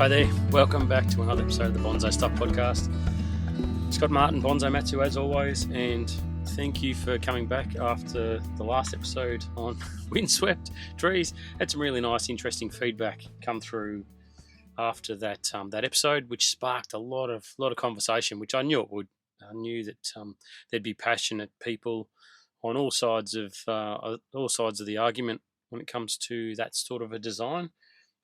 Hi there, welcome back to another episode of the Bonsai Stuff podcast. Scott Martin, Bonsai Matsu as always, and thank you for coming back after the last episode on windswept trees. Had some really nice, interesting feedback come through after that episode, which sparked a lot of conversation, which I knew it would. I knew that there'd be passionate people on all sides of the argument when it comes to that sort of a design,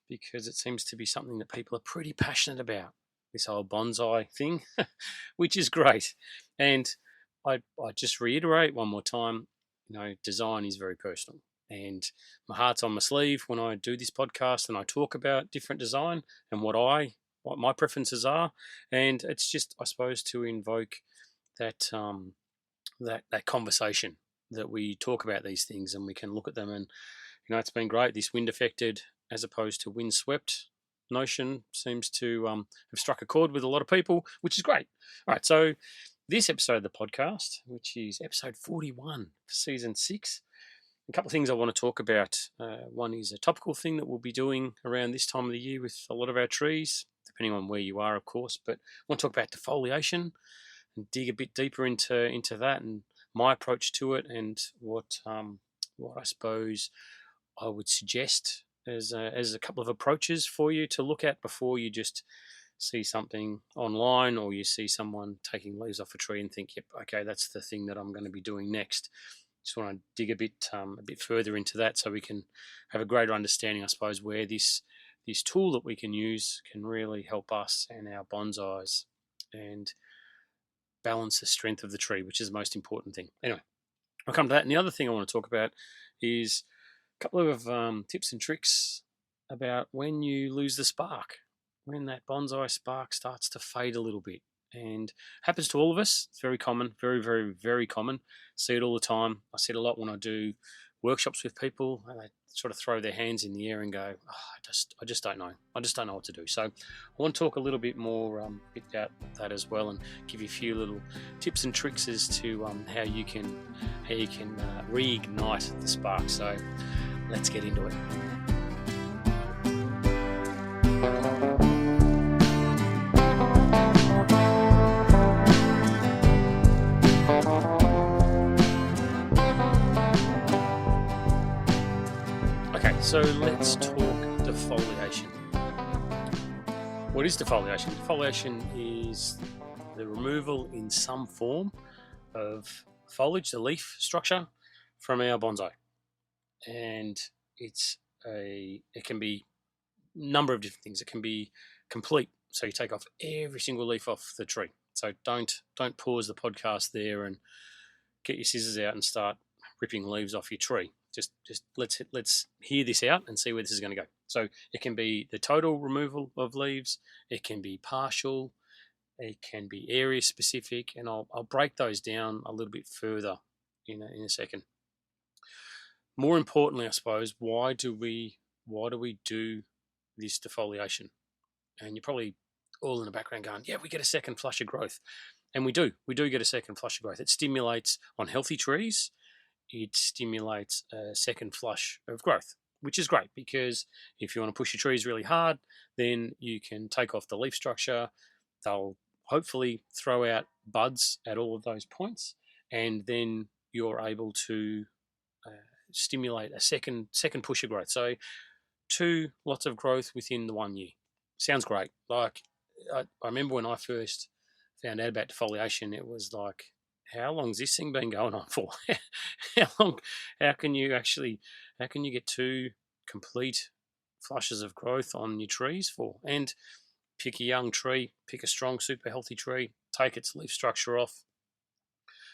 because it seems to be something that people are pretty passionate about, this whole bonsai thing, which is great. And I just reiterate one more time, design is very personal. And my heart's on my sleeve when I do this podcast and I talk about different design and what my preferences are. And it's just, I suppose, to invoke that conversation, that we talk about these things and we can look at them. And it's been great. This wind affected as opposed to windswept notion seems to have struck a chord with a lot of people, which is great. All right, so this episode of the podcast, which is episode 41 for season 6, a couple of things I want to talk about. One is a topical thing that we'll be doing around this time of the year with a lot of our trees, depending on where you are, of course. But I want to talk about defoliation and dig a bit deeper into that and my approach to it, and what I suppose I would suggest as a couple of approaches for you to look at before you just see something online or you see someone taking leaves off a tree and think, yep, okay, that's the thing that I'm going to be doing next. Just want to dig a bit further into that so we can have a greater understanding, I suppose, where this tool that we can use can really help us and our bonsais and balance the strength of the tree, which is the most important thing. Anyway, I'll come to that. And the other thing I want to talk about is couple of tips and tricks about when you lose the spark, when that bonsai spark starts to fade a little bit. And happens to all of us. It's very common, very, very, very common. See it all the time. I see it a lot when I do workshops with people, and they sort of throw their hands in the air and go, I just don't know. I just don't know what to do. So I want to talk a little bit more about that as well, and give you a few little tips and tricks as to how you can reignite the spark. So let's get into it. Okay, so let's talk defoliation. What is defoliation? Defoliation is the removal in some form of foliage, the leaf structure, from our bonsai. And it can be a number of different things. It can be complete, so you take off every single leaf off the tree. So don't pause the podcast there and get your scissors out and start ripping leaves off your tree. Just let's hear this out and see where this is going to go. So it can be the total removal of leaves. It can be partial. It can be area specific, and I'll break those down a little bit further in a second. More importantly, I suppose, why do we do this defoliation? And you're probably all in the background going, yeah, we get a second flush of growth. And we do get a second flush of growth. It stimulates, on healthy trees, it stimulates a second flush of growth, which is great, because if you want to push your trees really hard, then you can take off the leaf structure. They'll hopefully throw out buds at all of those points, and then you're able to stimulate a second push of growth. So 2 lots of growth within the 1 year. Sounds great. Like I remember when I first found out about defoliation, it was like, how long's this thing been going on for? How can you get 2 complete flushes of growth on your trees for? And pick a young tree, pick a strong, super healthy tree, take its leaf structure off.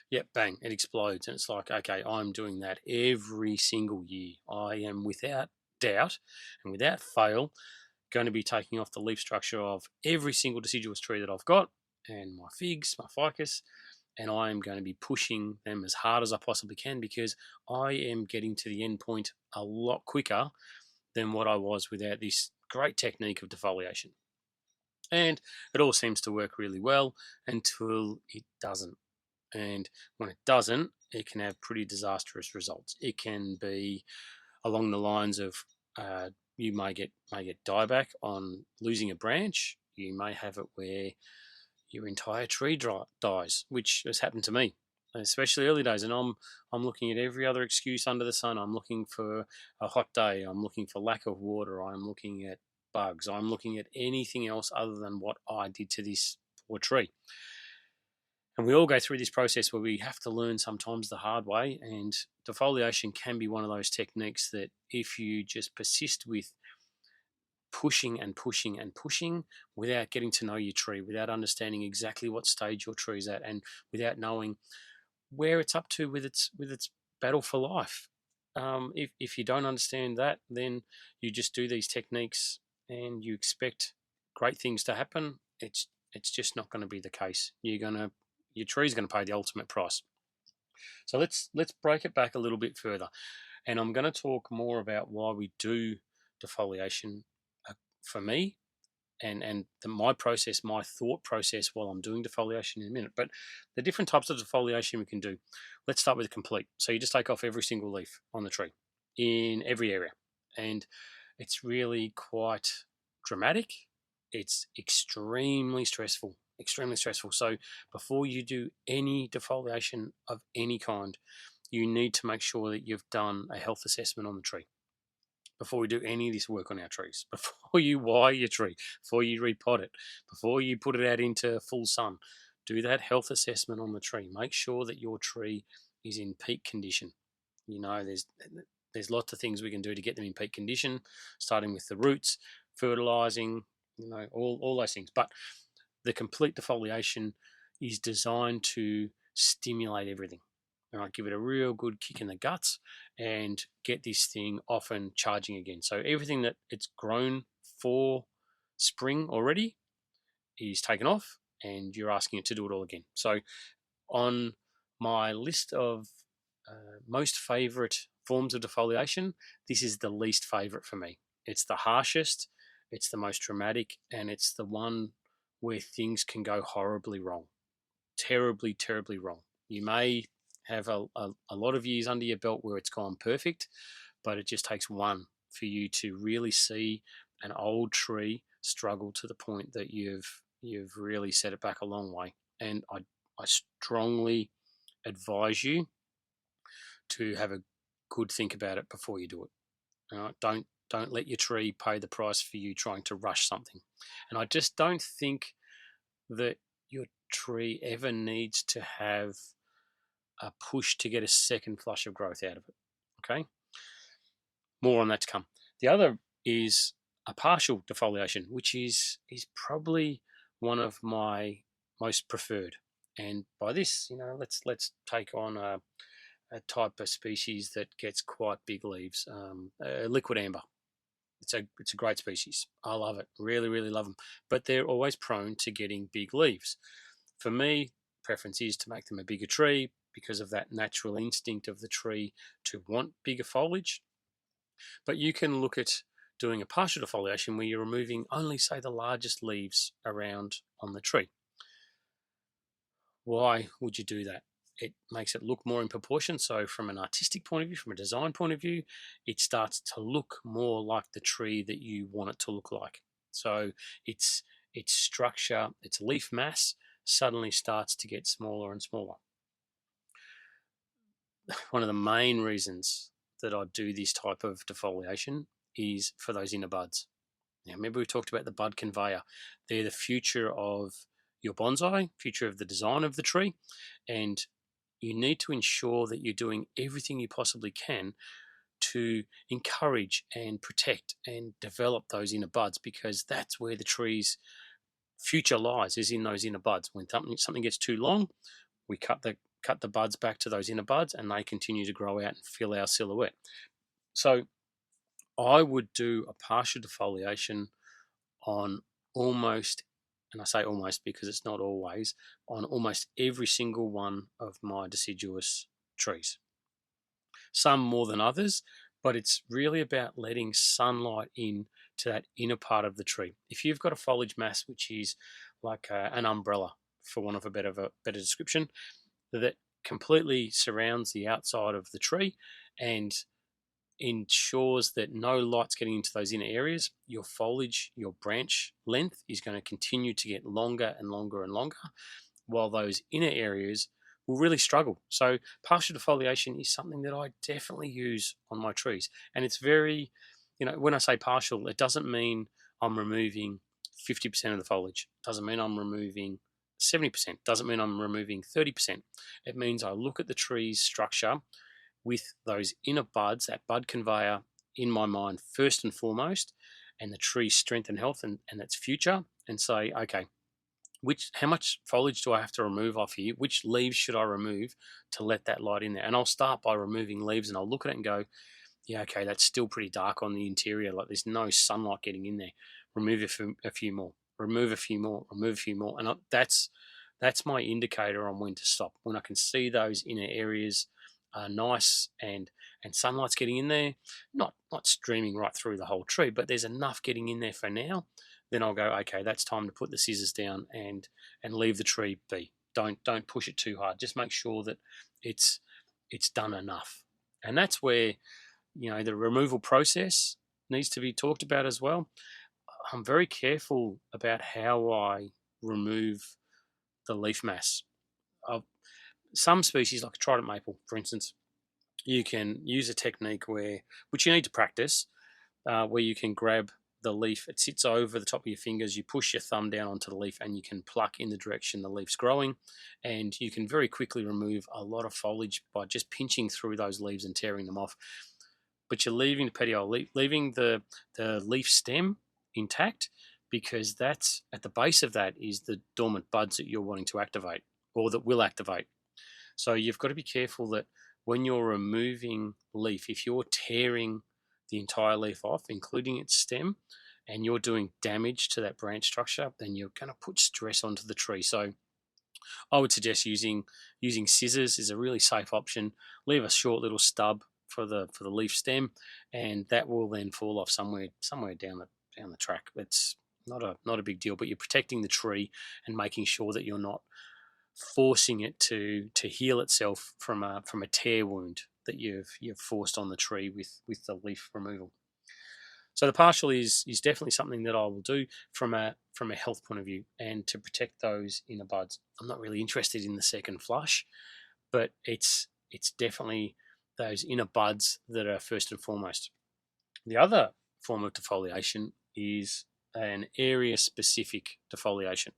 Yep, bang, it explodes. And it's like, okay, I'm doing that every single year. I am without doubt and without fail going to be taking off the leaf structure of every single deciduous tree that I've got, and my figs, my ficus, and I am going to be pushing them as hard as I possibly can, because I am getting to the end point a lot quicker than what I was without this great technique of defoliation. And it all seems to work really well until it doesn't. And when it doesn't, it can have pretty disastrous results. It can be along the lines of you may get dieback on losing a branch. You may have it where your entire tree dies, which has happened to me, especially early days. And I'm looking at every other excuse under the sun. I'm looking for a hot day. I'm looking for lack of water. I'm looking at bugs. I'm looking at anything else other than what I did to this poor tree. And we all go through this process where we have to learn sometimes the hard way. And defoliation can be one of those techniques that if you just persist with pushing and pushing and pushing without getting to know your tree, without understanding exactly what stage your tree's at, and without knowing where it's up to with its battle for life. If you don't understand that, then you just do these techniques and you expect great things to happen. It's just not going to be the case. Your tree's going to pay the ultimate price. So let's break it back a little bit further, and I'm going to talk more about why we do defoliation for me, and my process, my thought process while I'm doing defoliation in a minute. But the different types of defoliation we can do. Let's start with complete. So you just take off every single leaf on the tree in every area, and it's really quite dramatic. It's extremely stressful. So before you do any defoliation of any kind, you need to make sure that you've done a health assessment on the tree before we do any of this work on our trees, before you wire your tree, before you repot it, before you put it out into full sun. Do that health assessment on the tree. Make sure that your tree is in peak condition. There's lots of things we can do to get them in peak condition, starting with the roots, fertilizing, all those things. But the complete defoliation is designed to stimulate everything. All right, give it a real good kick in the guts and get this thing off and charging again. So everything that it's grown for spring already is taken off, and you're asking it to do it all again. So on my list of most favorite forms of defoliation, this is the least favorite for me. It's the harshest, it's the most dramatic, and it's the one where things can go horribly wrong. Terribly, terribly wrong. You may have a lot of years under your belt where it's gone perfect, but it just takes one for you to really see an old tree struggle to the point that you've really set it back a long way. And I strongly advise you to have a good think about it before you do it. Don't let your tree pay the price for you trying to rush something. And I just don't think that your tree ever needs to have a push to get a second flush of growth out of it. Okay, more on that to come. The other is a partial defoliation, which is probably one of my most preferred. And by this, let's take on a type of species that gets quite big leaves, liquid amber. It's a great species. I love it. Really, really love them. But they're always prone to getting big leaves. For me, preference is to make them a bigger tree because of that natural instinct of the tree to want bigger foliage. But you can look at doing a partial defoliation where you're removing only, say, the largest leaves around on the tree. Why would you do that? It makes it look more in proportion. So from an artistic point of view, from a design point of view, it starts to look more like the tree that you want it to look like. So its structure, its leaf mass suddenly starts to get smaller and smaller. One of the main reasons that I do this type of defoliation is for those inner buds. Now, remember we talked about the Bud Conveyor. They're the future of your bonsai, future of the design of the tree, and you need to ensure that you're doing everything you possibly can to encourage and protect and develop those inner buds, because that's where the tree's future lies, is in those inner buds. When something gets too long, we cut the buds back to those inner buds and they continue to grow out and fill our silhouette. So I would do a partial defoliation on almost, and I say almost because it's not always, on almost every single one of my deciduous trees. Some more than others, but it's really about letting sunlight in to that inner part of the tree. If you've got a foliage mass which is like an umbrella, for want of a better description, that completely surrounds the outside of the tree, and ensures that no light's getting into those inner areas. Your foliage, your branch length is going to continue to get longer and longer and longer, while those inner areas will really struggle. So partial defoliation is something that I definitely use on my trees. And it's very, when I say partial, it doesn't mean I'm removing 50% of the foliage. It doesn't mean I'm removing 70%. Doesn't mean I'm removing 30%. It means I look at the tree's structure with those inner buds, that bud conveyor in my mind first and foremost, and the tree's strength and health and its future, and say, okay, how much foliage do I have to remove off here? Which leaves should I remove to let that light in there? And I'll start by removing leaves, and I'll look at it and go, yeah, okay, that's still pretty dark on the interior. Like there's no sunlight getting in there. Remove a few more. Remove a few more. Remove a few more. And that's my indicator on when to stop. When I can see those inner areas are nice and sunlight's getting in there, not streaming right through the whole tree, but there's enough getting in there for now. Then I'll go, okay, that's time to put the scissors down and leave the tree be. Don't push it too hard. Just make sure that it's done enough. And that's where the removal process needs to be talked about as well. I'm very careful about how I remove the leaf mass. Some species, like a trident maple, for instance, you can use a technique which you need to practice, where you can grab the leaf. It sits over the top of your fingers. You push your thumb down onto the leaf and you can pluck in the direction the leaf's growing, and you can very quickly remove a lot of foliage by just pinching through those leaves and tearing them off. But you're leaving the petiole, leaving the leaf stem intact, because that's at the base of that is the dormant buds that you're wanting to activate, or that will activate. So you've got to be careful that when you're removing leaf, if you're tearing the entire leaf off, including its stem, and you're doing damage to that branch structure, then you're going to put stress onto the tree. So I would suggest using scissors is a really safe option. Leave a short little stub for the leaf stem, and that will then fall off somewhere down the track. It's not a big deal, but you're protecting the tree and making sure that you're not forcing it to heal itself from a tear wound that you've forced on the tree with the leaf removal. So the partial is definitely something that I will do from a health point of view, and to protect those inner buds. I'm not really interested in the second flush, but it's definitely those inner buds that are first and foremost. The other form of defoliation is an area-specific defoliation.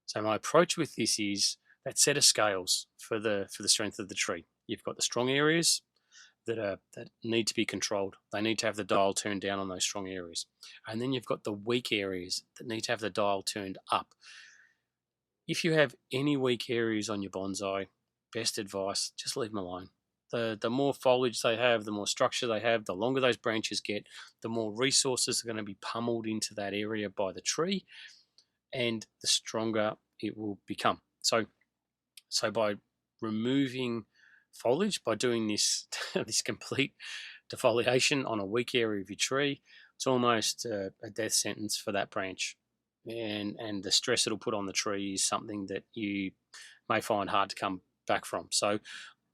So my approach with this is that set of scales for the strength of the tree. You've got the strong areas that need to be controlled. They need to have the dial turned down on those strong areas. And then you've got the weak areas that need to have the dial turned up. If you have any weak areas on your bonsai, best advice, just leave them alone. The more foliage they have, the more structure they have, the longer those branches get, the more resources are going to be pummeled into that area by the tree, and the stronger it will become. So by removing foliage, by doing this this complete defoliation on a weak area of your tree, it's almost a death sentence for that branch, and the stress it'll put on the tree is something that you may find hard to come back from. So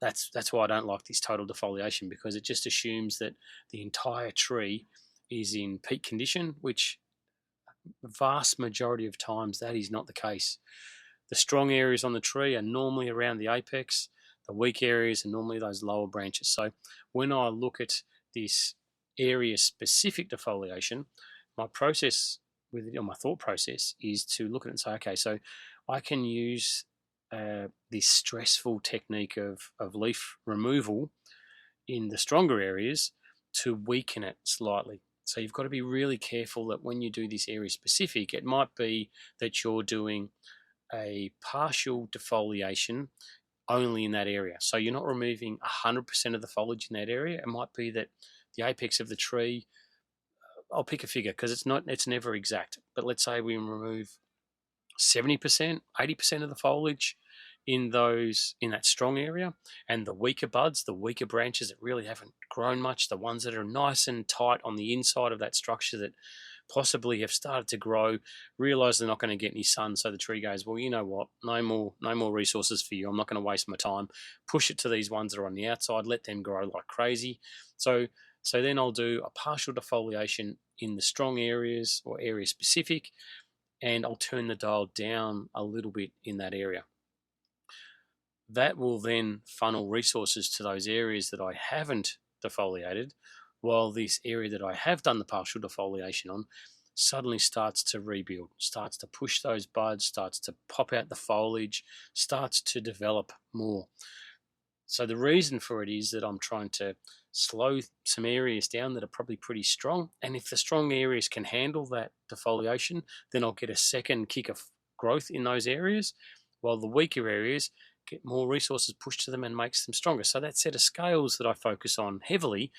that's why I don't like this total defoliation, because it just assumes that the entire tree is in peak condition, which vast majority of times that is not the case. The strong areas on the tree are normally around the apex. The weak areas are normally those lower branches. So when I look at this area-specific defoliation, my thought process is to look at it and say, okay, so I can use this stressful technique of leaf removal in the stronger areas to weaken it slightly. So you've got to be really careful that when you do this area specific, it might be that you're doing a partial defoliation only in that area. So you're not removing 100% of the foliage in that area. It might be that the apex of the tree, I'll pick a figure because it's never exact, but let's say we remove 70%, 80% of the foliage in that strong area, and the weaker buds, the weaker branches that really haven't grown much, the ones that are nice and tight on the inside of that structure that possibly have started to grow, realize they're not going to get any sun, so the tree goes, well, you know what, no more resources for you, I'm not going to waste my time, push it to these ones that are on the outside, let them grow like crazy. So then I'll do a partial defoliation in the strong areas or area specific, and I'll turn the dial down a little bit in that area. That will then funnel resources to those areas that I haven't defoliated, while this area that I have done the partial defoliation on suddenly starts to rebuild, starts to push those buds, starts to pop out the foliage, starts to develop more. So the reason for it is that I'm trying to slow some areas down that are probably pretty strong, and if the strong areas can handle that defoliation, then I'll get a second kick of growth in those areas, while the weaker areas get more resources pushed to them and makes them stronger. So that set of scales that I focus on heavily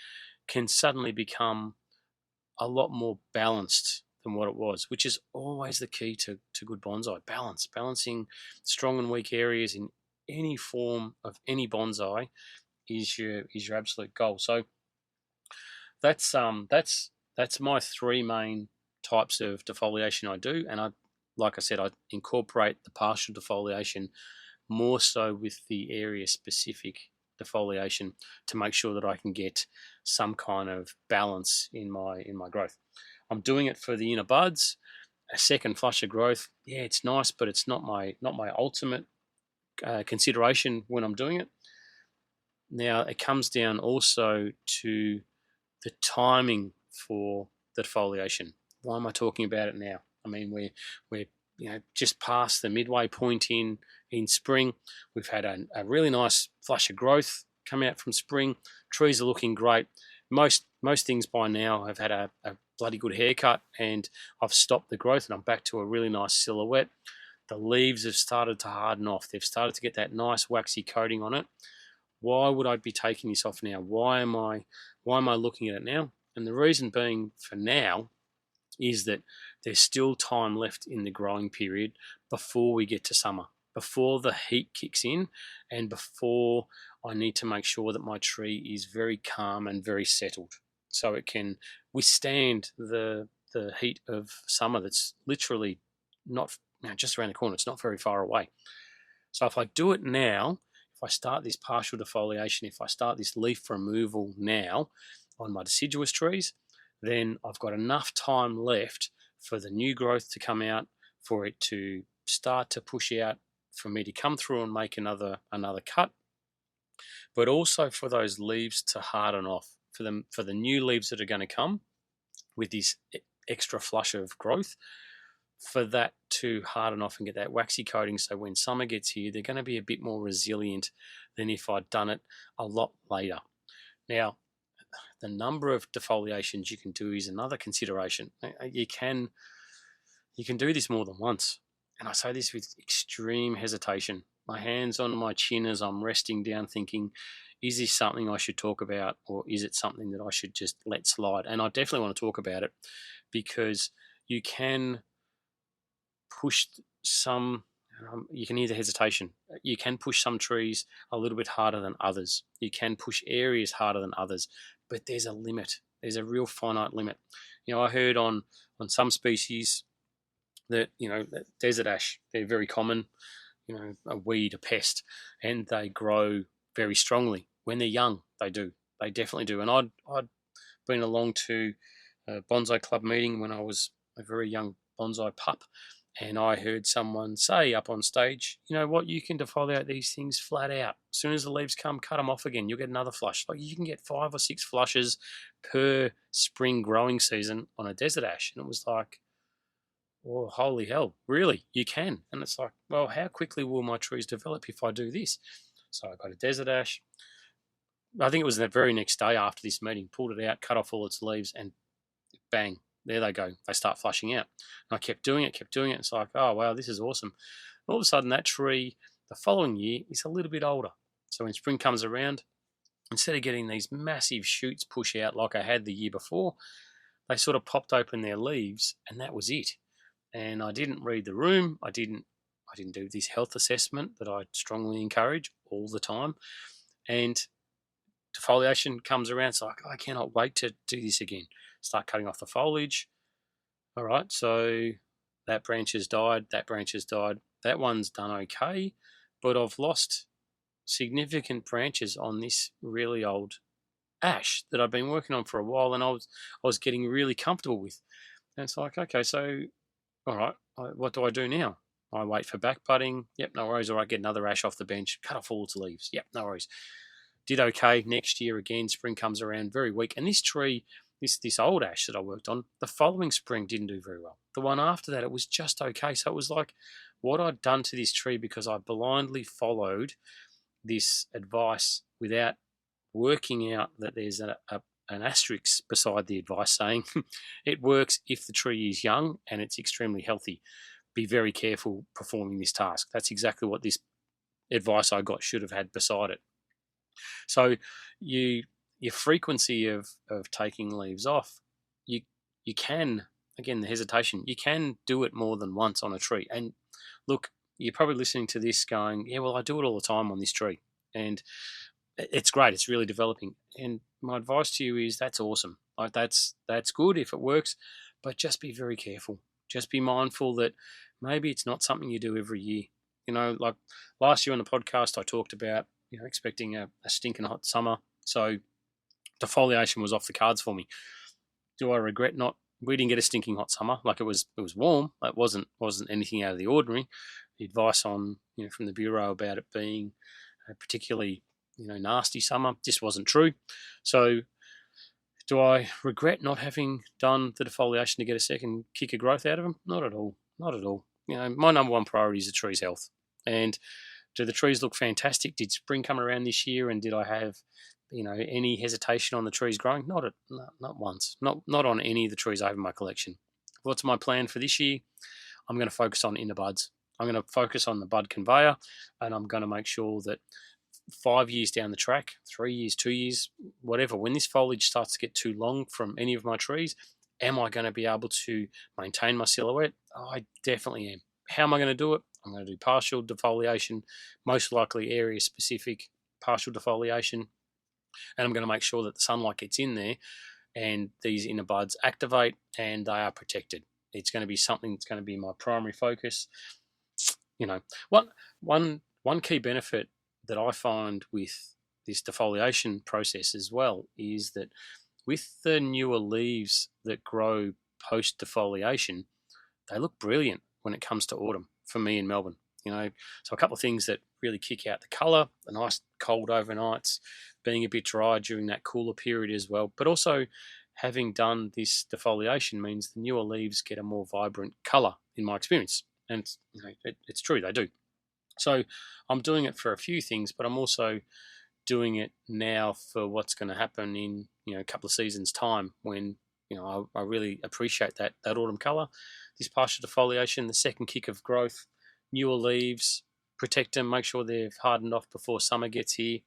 can suddenly become a lot more balanced than what it was, which is always the key to good bonsai. Balancing strong and weak areas in any form of any bonsai is your absolute goal. So that's my three main types of defoliation I do, and like I said, I incorporate the partial defoliation more so with the area specific defoliation to make sure that I can get some kind of balance in my growth. I'm doing it for the inner buds, a second flush of growth. Yeah, it's nice, but it's not my ultimate consideration when I'm doing it. Now it comes down also to the timing for the defoliation. Why am I talking about it now? I mean, we're just past the midway point in spring. We've had a really nice flush of growth come out from spring. Trees are looking great. Most things by now have had a bloody good haircut, and I've stopped the growth and I'm back to a really nice silhouette. The leaves have started to harden off. They've started to get that nice waxy coating on it. Why would I be taking this off now? Why am I looking at it now? And the reason being for now is that there's still time left in the growing period before we get to summer, before the heat kicks in, and before I need to make sure that my tree is very calm and very settled so it can withstand the heat of summer that's literally not just around the corner. It's not very far away. So if I do it now, if I start this partial defoliation, if I start this leaf removal now on my deciduous trees, then I've got enough time left for the new growth to come out, for it to start to push out, for me to come through and make another cut, but also for those leaves to harden off, for the new leaves that are going to come with this extra flush of growth, for that to harden off and get that waxy coating, so when summer gets here, they're going to be a bit more resilient than if I'd done it a lot later. Now, the number of defoliations you can do is another consideration. You can do this more than once, and I say this with extreme hesitation. My hands on my chin as I'm resting down, thinking, is this something I should talk about, or is it something that I should just let slide? And I definitely want to talk about it, because you can push some, you can hear the hesitation, you can push some trees a little bit harder than others. You can push areas harder than others, but there's a limit. There's a real finite limit. I heard on some species that, that desert ash, they're very common, a weed, a pest, and they grow very strongly. When they're young, they do. They definitely do. And I'd been along to a bonsai club meeting when I was a very young bonsai pup, and I heard someone say up on stage, you know what, you can defoliate these things flat out. As soon as the leaves come, cut them off again. You'll get another flush. Like, you can get 5 or 6 flushes per spring growing season on a desert ash. And it was like, oh, holy hell, really? You can? And it's like, well, how quickly will my trees develop if I do this? So I got a desert ash. I think it was the very next day after this meeting, pulled it out, cut off all its leaves, and bang, there they go. They start flushing out. And I kept doing it. It's like, oh, wow, this is awesome. All of a sudden, that tree, the following year, is a little bit older. So when spring comes around, instead of getting these massive shoots push out like I had the year before, they sort of popped open their leaves, and that was it. And I didn't read the room. I didn't do this health assessment that I strongly encourage all the time. And defoliation comes around. It's like, I cannot wait to do this again. Start cutting off the foliage. all right, so that branch has died, that one's done okay, but I've lost significant branches on this really old ash that I've been working on for a while, and I was getting really comfortable with. And it's like, okay, so all right, what do I do now? I wait for back budding. Yep, no worries. All right, get another ash off the bench, cut off all its leaves. Yep, no worries. Did okay. Next year again, spring comes around, very weak. And this tree, this old ash that I worked on, the following spring didn't do very well. The one after that, it was just okay. So it was like what I'd done to this tree because I blindly followed this advice without working out that there's an asterisk beside the advice saying it works if the tree is young and it's extremely healthy. Be very careful performing this task. That's exactly what this advice I got should have had beside it. So your frequency of taking leaves off, you can, again, the hesitation, you can do it more than once on a tree. And look, you're probably listening to this going, yeah, well, I do it all the time on this tree. And it's great. It's really developing. And my advice to you is that's awesome. Like that's good if it works, but just be very careful. Just be mindful that maybe it's not something you do every year. You know, like last year on the podcast, I talked about, you know, expecting a stinking hot summer. So defoliation was off the cards for me. Do I regret not? We didn't get a stinking hot summer. Like it was warm. It wasn't anything out of the ordinary. The advice on, you know, from the Bureau about it being a particularly, you know, nasty summer just wasn't true. So do I regret not having done the defoliation to get a second kick of growth out of them? Not at all. Not at all. You know, my number one priority is the tree's health. And do the trees look fantastic? Did spring come around this year and did I have, you know, any hesitation on the trees growing? Not once. Not on any of the trees I have in my collection. What's my plan for this year? I'm going to focus on inner buds. I'm going to focus on the Bud Conveyor, and I'm going to make sure that 5 years down the track, 3 years, 2 years, whatever, when this foliage starts to get too long from any of my trees, am I going to be able to maintain my silhouette? Oh, I definitely am. How am I going to do it? I'm going to do partial defoliation, most likely area-specific partial defoliation, and I'm going to make sure that the sunlight gets in there and these inner buds activate and they are protected. It's going to be something that's going to be my primary focus. You know, one key benefit that I find with this defoliation process as well is that with the newer leaves that grow post defoliation, they look brilliant when it comes to autumn for me in Melbourne. You know, so a couple of things that really kick out the colour, the nice cold overnights, being a bit dry during that cooler period as well, but also having done this defoliation means the newer leaves get a more vibrant colour in my experience. And you know, it's true, they do. So I'm doing it for a few things, but I'm also doing it now for what's going to happen in, you know, a couple of seasons' time when, you know, I really appreciate that autumn colour, this partial defoliation, the second kick of growth, newer leaves, protect them, make sure they've hardened off before summer gets here,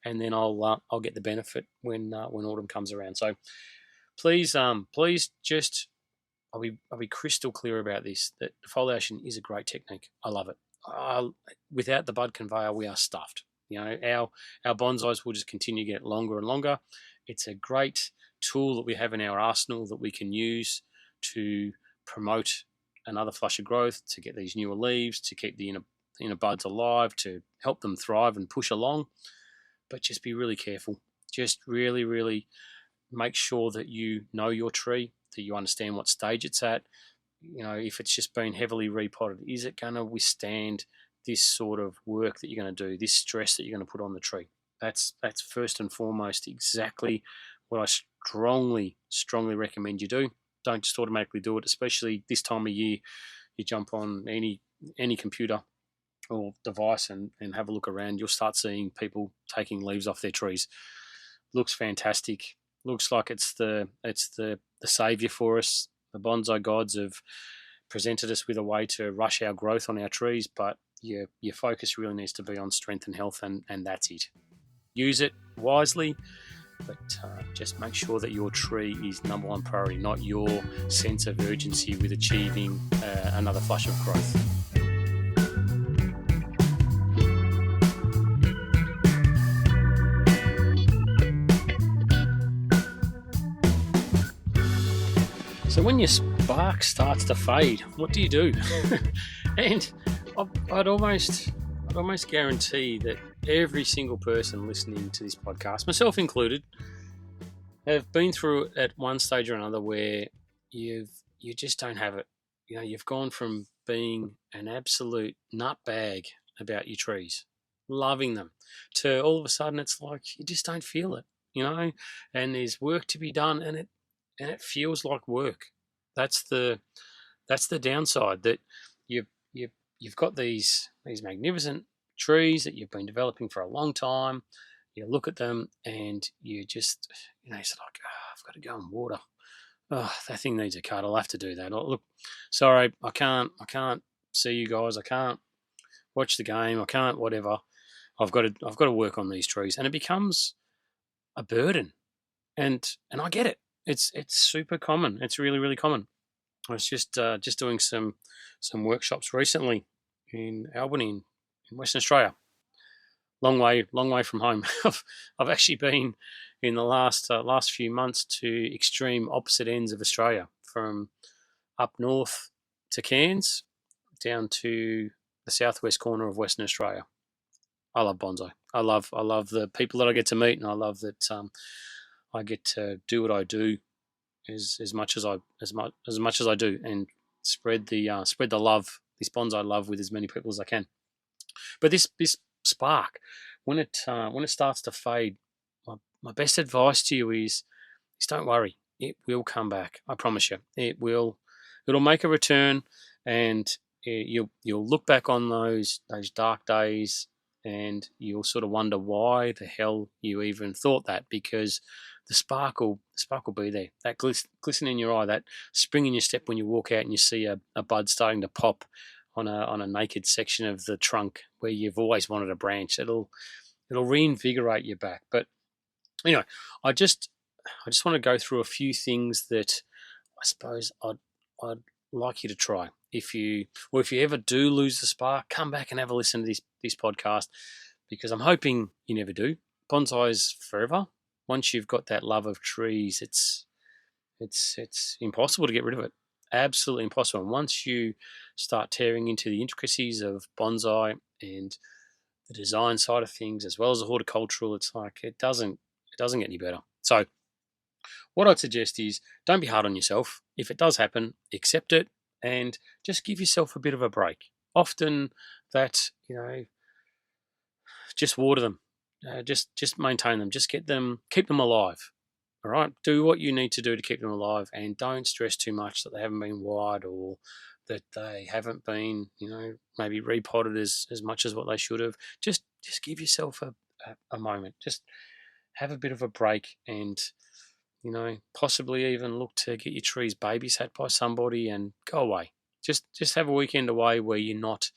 and then I'll get the benefit when autumn comes around. So please just I'll be crystal clear about this, that defoliation is a great technique. I love it. Without the Bud Conveyor, we are stuffed. You know, our bonsais will just continue to get longer and longer. It's a great tool that we have in our arsenal that we can use to promote another flush of growth, to get these newer leaves, to keep the inner buds alive, to help them thrive and push along. But just be really careful. Just really, really make sure that you know your tree, that you understand what stage it's at. You know, if it's just been heavily repotted, is it going to withstand this sort of work that you're going to do, this stress that you're going to put on the tree? That's first and foremost exactly what I strongly recommend you do. Don't just automatically do it, especially this time of year. You jump on any computer or device and have a look around. You'll start seeing people taking leaves off their trees. Looks fantastic. Looks like it's the savior for us. The bonsai gods have presented us with a way to rush our growth on our trees, but your focus really needs to be on strength and health, and that's it. Use it wisely, but just make sure that your tree is number one priority, not your sense of urgency with achieving another flush of growth. So when you're bark starts to fade. What do you do? And I'd almost guarantee that every single person listening to this podcast, myself included, have been through it at one stage or another where you just don't have it. You know, you've gone from being an absolute nutbag about your trees, loving them, to all of a sudden it's like you just don't feel it, you know, and there's work to be done, and it feels like work. That's the downside, that you've got these magnificent trees that you've been developing for a long time. You look at them and you just, you know, it's like, I've got to go and water. Oh, that thing needs a cut. I'll have to do that. Look, sorry, I can't see you guys. I can't watch the game. I can't whatever. I've got to work on these trees, and it becomes a burden. And I get it. It's super common. It's really, really common. I was just doing some workshops recently in Albany in Western Australia. Long way from home. I've actually been in the last few months to extreme opposite ends of Australia, from up north to Cairns down to the southwest corner of Western Australia. I love bonsai. I love the people that I get to meet, and I love that I get to do what I do as much as I do, and spread the love, this bonsai love, with as many people as I can. But this spark, when it starts to fade, my best advice to you is don't worry. It will come back. I promise you. It will. It'll make a return, and you'll look back on those dark days, and you'll sort of wonder why the hell you even thought that, because the spark will be there. That glisten in your eye, that spring in your step when you walk out and you see a bud starting to pop on a naked section of the trunk where you've always wanted a branch. It'll reinvigorate you back. But anyway, I just want to go through a few things that I suppose I'd like you to try. If you ever do lose the spark, come back and have a listen to this podcast, because I'm hoping you never do. Bonsai's forever. Once you've got that love of trees, it's impossible to get rid of it. Absolutely impossible. And once you start tearing into the intricacies of bonsai and the design side of things, as well as the horticultural, it's like it doesn't get any better. So what I'd suggest is don't be hard on yourself. If it does happen, accept it and just give yourself a bit of a break. Often that, you know, just water them, just maintain them, just keep them alive. All right, do what you need to do to keep them alive, and don't stress too much that they haven't been wired, or that they haven't been, you know, maybe repotted as much as what they should have. Just give yourself a moment. Just have a bit of a break, and, you know, possibly even look to get your trees babysat by somebody and go away. Just have a weekend away where you're not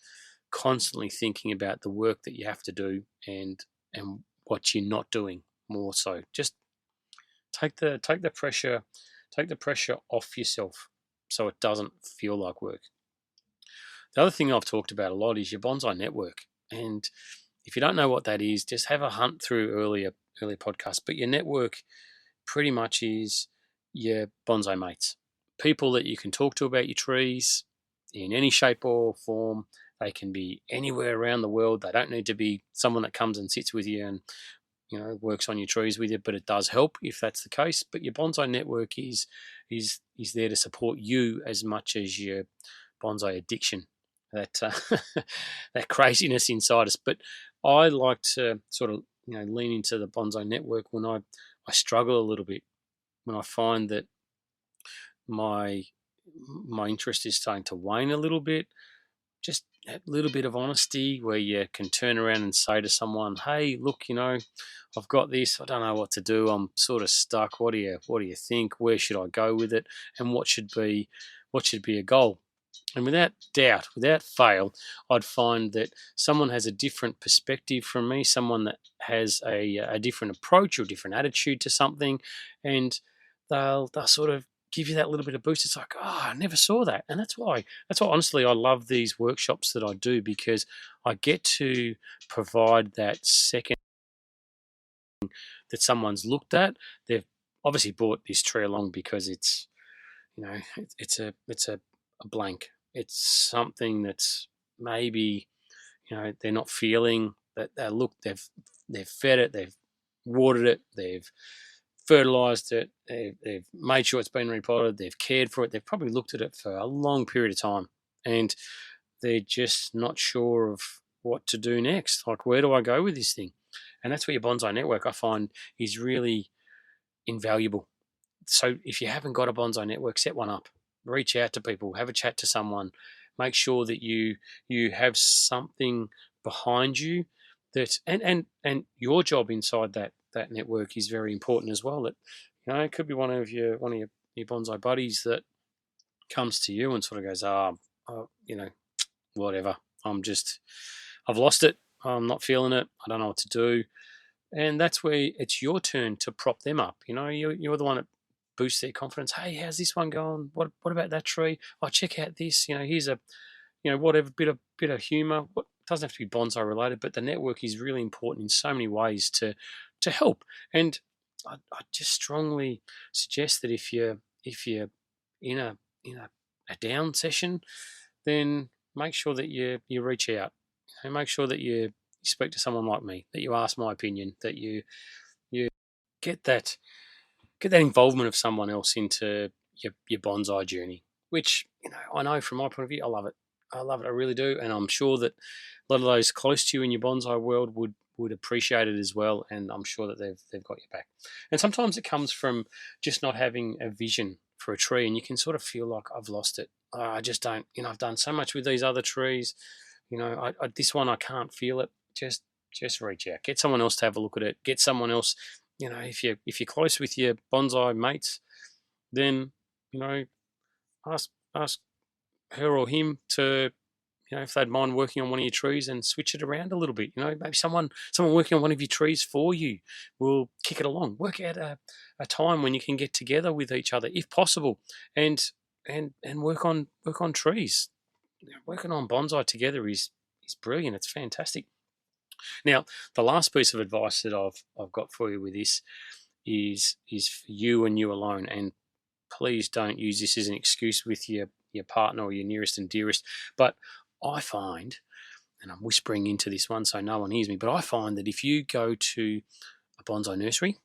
constantly thinking about the work that you have to do and what you're not doing. More so, just take the pressure off yourself, so it doesn't feel like work. The other thing I've talked about a lot is your bonsai network, and if you don't know what that is, just have a hunt through earlier podcasts. But your network pretty much is your bonsai mates, people that you can talk to about your trees in any shape or form. They can be anywhere around the world. They don't need to be someone that comes and sits with you and, you know, works on your trees with you, but it does help if that's the case. But your bonsai network is there to support you as much as your bonsai addiction, that that craziness inside us. But I like to sort of, you know, lean into the bonsai network when I struggle a little bit, when I find that my interest is starting to wane a little bit. Just a little bit of honesty where you can turn around and say to someone, hey, look, you know, I've got this. I don't know what to do. I'm sort of stuck. What do you think? Where should I go with it? And what should be a goal? And without doubt, without fail, I'd find that someone has a different perspective from me, someone that has a different approach or different attitude to something, and they'll sort of give you that little bit of boost. It's like, I never saw that. And that's why honestly I love these workshops that I do, because I get to provide that second that someone's looked at. They've obviously brought this tree along because it's, it's a blank. It's something that's maybe they're not feeling that. Look, they've fed it, they've watered it, they've fertilized it, they've made sure it's been repotted, they've cared for it, they've probably looked at it for a long period of time, and they're just not sure of what to do next. Like, where do I go with this thing? And that's where your bonsai network, I find, is really invaluable. So if you haven't got a bonsai network, set one up. Reach out to people, have a chat to someone, make sure that you have something behind you that and your job inside that network is very important as well. That it could be one of your bonsai buddies that comes to you and sort of goes, whatever. I've lost it. I'm not feeling it. I don't know what to do. And that's where it's your turn to prop them up. You're the one that boosts their confidence. Hey, how's this one going? What about that tree? Oh, check out this. Here's a, whatever bit of humor. What doesn't have to be bonsai related, but the network is really important in so many ways to help. And I just strongly suggest that if you're in a down session, then make sure that you reach out. Make sure that you speak to someone like me, that you ask my opinion, that you get that involvement of someone else into your bonsai journey, which I know from my point of view, I love it. I really do, and I'm sure that a lot of those close to you in your bonsai world would appreciate it as well, and I'm sure that they've got your back. And sometimes it comes from just not having a vision for a tree, and you can sort of feel like, I've lost it. I just don't. I've done so much with these other trees. This one I can't feel it. Just reach out. Get someone else to have a look at it. Get someone else. If you're close with your bonsai mates, then ask her or him to if they'd mind working on one of your trees and switch it around a little bit. Maybe someone working on one of your trees for you will kick it along. Work out a time when you can get together with each other, if possible, and work on trees. Working on bonsai together is brilliant. It's fantastic. Now, the last piece of advice that I've got for you with this is for you and you alone. And please don't use this as an excuse with your partner or your nearest and dearest. But I find, and I'm whispering into this one so no one hears me, but I find that if you go to a bonsai nursery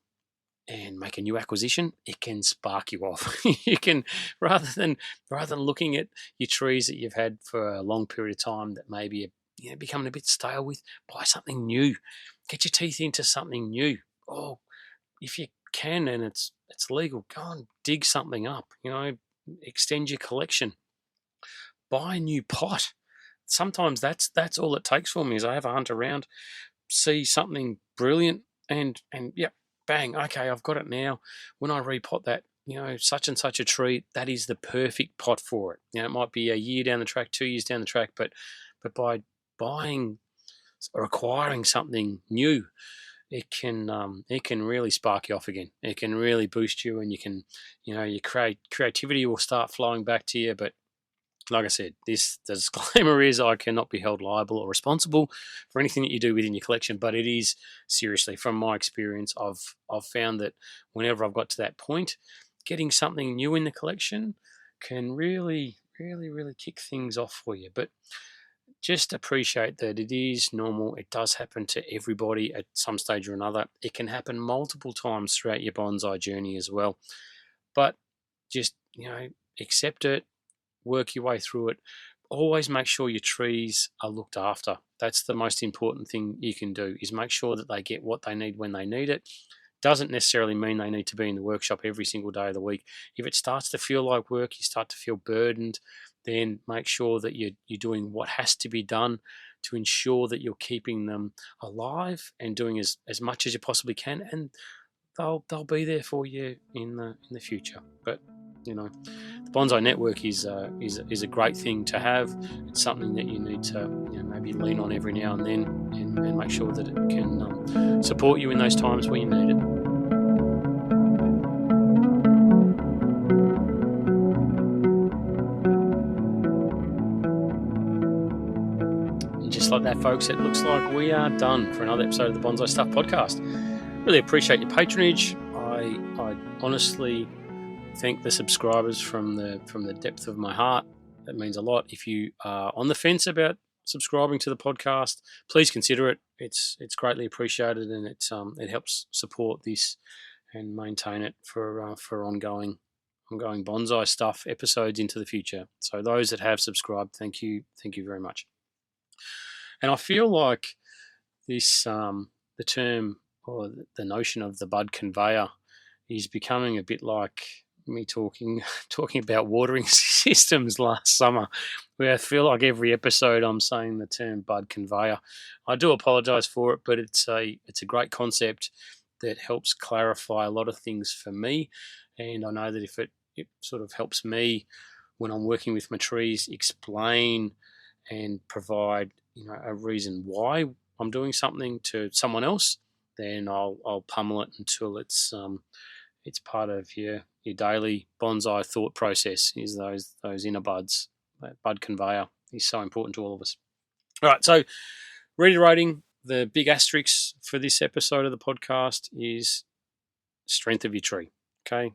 and make a new acquisition, it can spark you off. You can, rather than looking at your trees that you've had for a long period of time that maybe are becoming a bit stale with, buy something new. Get your teeth into something new. Oh, if you can and it's legal, go and dig something up. Extend your collection. Buy a new pot. Sometimes that's all it takes for me. Is I have a hunt around, see something brilliant, and yep, bang, okay, I've got it now. When I repot that, such and such a tree, that is the perfect pot for it. It might be a year down the track, 2 years down the track, but by buying or acquiring something new, it can really spark you off again. It can really boost you, and you can, your creativity will start flowing back to you. But like I said, the disclaimer is I cannot be held liable or responsible for anything that you do within your collection. But it is, seriously, from my experience, I've found that whenever I've got to that point, getting something new in the collection can really, really, really kick things off for you. But just appreciate that it is normal. It does happen to everybody at some stage or another. It can happen multiple times throughout your bonsai journey as well. But just, accept it, work your way through it. Always make sure your trees are looked after. That's the most important thing you can do, is make sure that they get what they need when they need it. Doesn't necessarily mean they need to be in the workshop every single day of the week. If it starts to feel like work, you start to feel burdened, then make sure that you're doing what has to be done to ensure that you're keeping them alive and doing as much as you possibly can, and they'll be there for you in the future. But the bonsai network is a great thing to have. It's something that you need to maybe lean on every now and then, and make sure that it can support you in those times where you need it. Just like that, folks, it looks like we are done for another episode of the Bonsai Stuff podcast. Really appreciate your patronage. I honestly thank the subscribers from the depth of my heart. That means a lot. If you are on the fence about subscribing to the podcast, please consider it. It's greatly appreciated, and it helps support this and maintain it for ongoing bonsai stuff episodes into the future. So those that have subscribed, thank you very much. And I feel like this the term or the notion of the Bud Conveyor is becoming a bit like me talking about watering systems last summer, where I feel like every episode I'm saying the term Bud Conveyor. I do apologize for it, but it's a great concept that helps clarify a lot of things for me, and I know that if it sort of helps me when I'm working with my trees explain and provide a reason why I'm doing something to someone else, then I'll pummel it until it's part of your daily bonsai thought process. Is those inner buds. That Bud Conveyor is so important to all of us. All right, so reiterating, the big asterisk for this episode of the podcast is strength of your tree. Okay,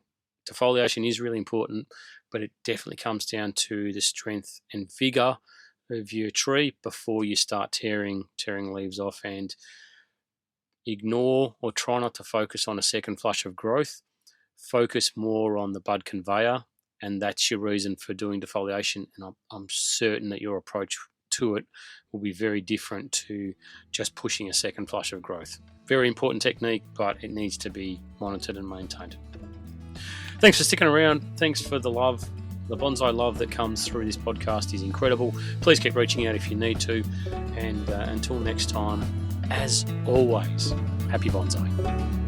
defoliation is really important, but it definitely comes down to the strength and vigor of your tree before you start tearing leaves off. And ignore or try not to focus on a second flush of growth. Focus more on the Bud Conveyor, and that's your reason for doing defoliation. And I'm certain that your approach to it will be very different to just pushing a second flush of growth. Very important technique, but it needs to be monitored and maintained. Thanks for sticking around. Thanks for the love. The bonsai love that comes through this podcast is incredible. Please keep reaching out if you need to. And until next time, as always, happy bonsai.